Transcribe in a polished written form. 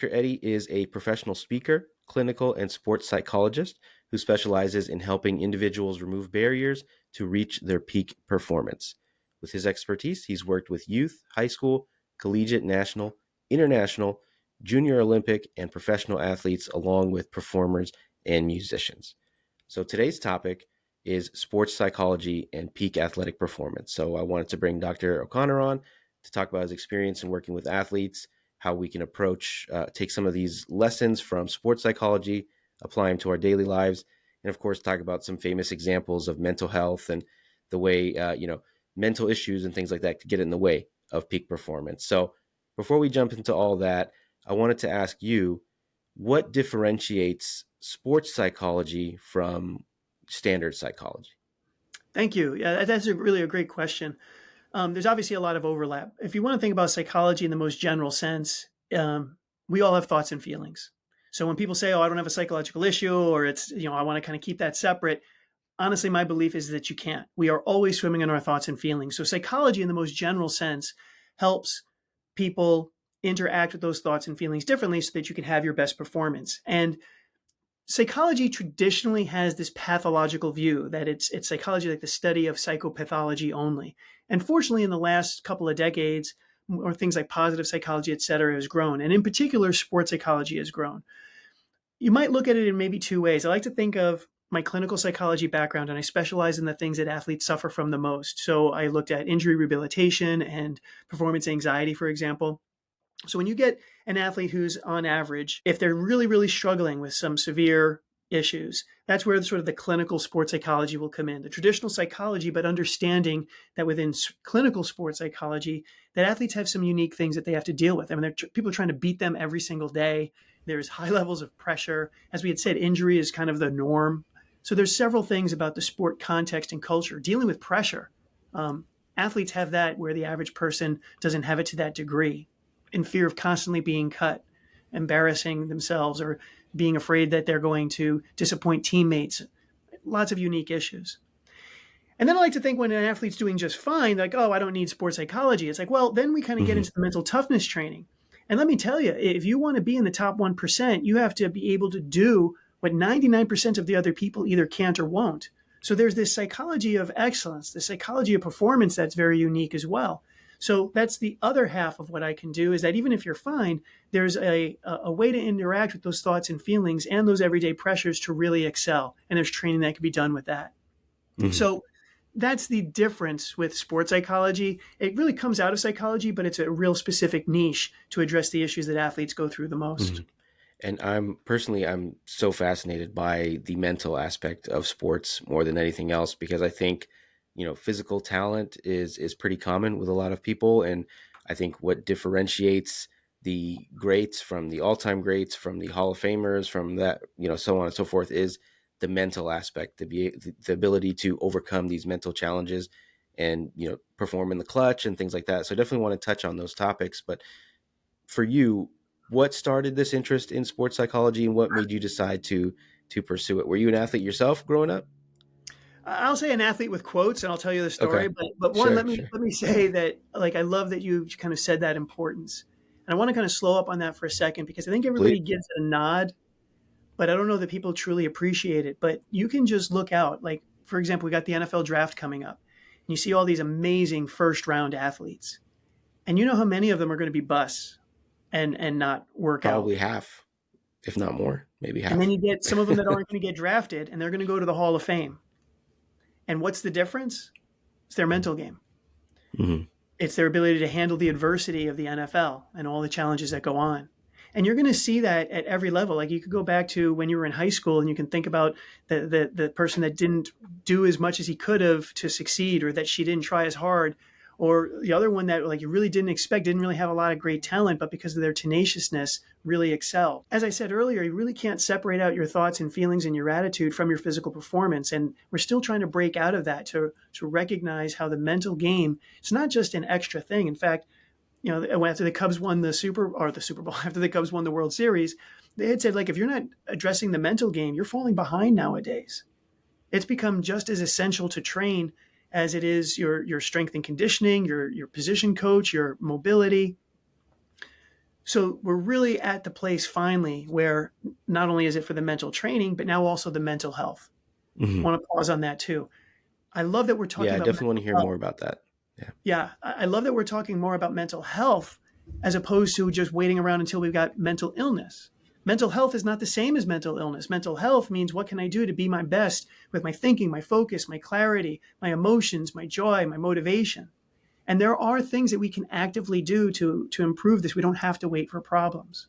Dr. Eddie is a professional speaker, clinical, and sports psychologist who specializes in helping individuals remove barriers to reach their peak performance. With his expertise, he's worked with youth, high school, collegiate, national, international, junior Olympic, and professional athletes, along with performers and musicians. So today's topic is sports psychology and peak athletic performance. So I wanted to bring Dr. O'Connor on to talk about his experience in working with athletes, how we can take some of these lessons from sports psychology, apply them to our daily lives, and of course, talk about some famous examples of mental health and the way, mental issues and things like that could get in the way of peak performance. So before we jump into all that, I wanted to ask you, what differentiates sports psychology from standard psychology? Thank you. Yeah, that's really a great question. There's obviously a lot of overlap. If you want to think about psychology in the most general sense, we all have thoughts and feelings. So when people say, "Oh, I don't have a psychological issue," or it's, I want to kind of keep that separate. Honestly, my belief is that you can't. We are always swimming in our thoughts and feelings. So psychology in the most general sense helps people interact with those thoughts and feelings differently so that you can have your best performance. And psychology traditionally has this pathological view that it's psychology like the study of psychopathology only. And fortunately, in the last couple of decades, or things like positive psychology, et cetera, has grown. And in particular, sports psychology has grown. You might look at it in maybe two ways. I like to think of my clinical psychology background, and I specialize in the things that athletes suffer from the most. So I looked at injury rehabilitation and performance anxiety, for example. So when you get an athlete who's on average, if they're really, really struggling with some severe issues, that's where sort of the clinical sports psychology will come in. The traditional psychology, but understanding that within clinical sports psychology, that athletes have some unique things that they have to deal with. I mean, people are trying to beat them every single day. There's high levels of pressure. As we had said, injury is kind of the norm. So there's several things about the sport context and culture dealing with pressure. Athletes have that where the average person doesn't have it to that degree, in fear of constantly being cut, embarrassing themselves, or being afraid that they're going to disappoint teammates. Lots of unique issues. And then I like to think when an athlete's doing just fine, like, oh, I don't need sports psychology. It's like, well, then we kind of get Mm-hmm. into the mental toughness training. And let me tell you, if you want to be in the top 1%, you have to be able to do what 99% of the other people either can't or won't. So there's this psychology of excellence, the psychology of performance that's very unique as well. So that's the other half of what I can do, is that even if you're fine, there's a way to interact with those thoughts and feelings and those everyday pressures to really excel. And there's training that can be done with that. Mm-hmm. So that's the difference with sports psychology. It really comes out of psychology, but it's a real specific niche to address the issues that athletes go through the most. Mm-hmm. And I'm so fascinated by the mental aspect of sports more than anything else, because I think, physical talent is pretty common with a lot of people. And I think what differentiates the greats from the all-time greats, from the Hall of Famers, from that, so on and so forth, is the mental aspect, the ability to overcome these mental challenges and, perform in the clutch and things like that. So I definitely want to touch on those topics. But for you, what started this interest in sports psychology, and what made you decide to pursue it? Were you an athlete yourself growing up? I'll say an athlete with quotes, and I'll tell you the Okay. story. But one, Sure, let me sure. let me say that, like, I love that you kind of said that importance, and I want to kind of slow up on that for a second, because I think Please. everybody gives it a nod, but I don't know that people truly appreciate it. But you can just look out, like, for example, we got the NFL draft coming up, and you see all these amazing first round athletes, and you know how many of them are going to be busts and not work out. Probably half, if not more, maybe And then half. you get some of them that aren't going to get drafted, and they're going to go to the Hall of Fame. And what's the difference? It's their mental game. Hmm. It's their ability to handle the adversity of the NFL and all the challenges that go on. And you're going to see that at every level. Like, you could go back to when you were in high school and you can think about the person that didn't do as much as he could have to succeed, or that she didn't try as hard, or the other one that, like, you really didn't expect, didn't really have a lot of great talent, but because of their tenaciousness really excelled. As I said earlier, you really can't separate out your thoughts and feelings and your attitude from your physical performance. And we're still trying to break out of that, to recognize how the mental game, it's not just an extra thing. In fact, after the Cubs won the Super Bowl, after the Cubs won the World Series, they had said, like, if you're not addressing the mental game, you're falling behind nowadays. It's become just as essential to train as it is your strength and conditioning, your position coach, your mobility. So we're really at the place finally where not only is it for the mental training, but now also the mental health. I Hmm. want to pause on that too. I love that we're Yeah, talking I about definitely want to mental hear health. more about that. Yeah. Yeah, I love that we're talking more about mental health as opposed to just waiting around until we've got mental illness. Mental health is not the same as mental illness. Mental health means what can I do to be my best with my thinking, my focus, my clarity, my emotions, my joy, my motivation. And there are things that we can actively do to improve this. We don't have to wait for problems.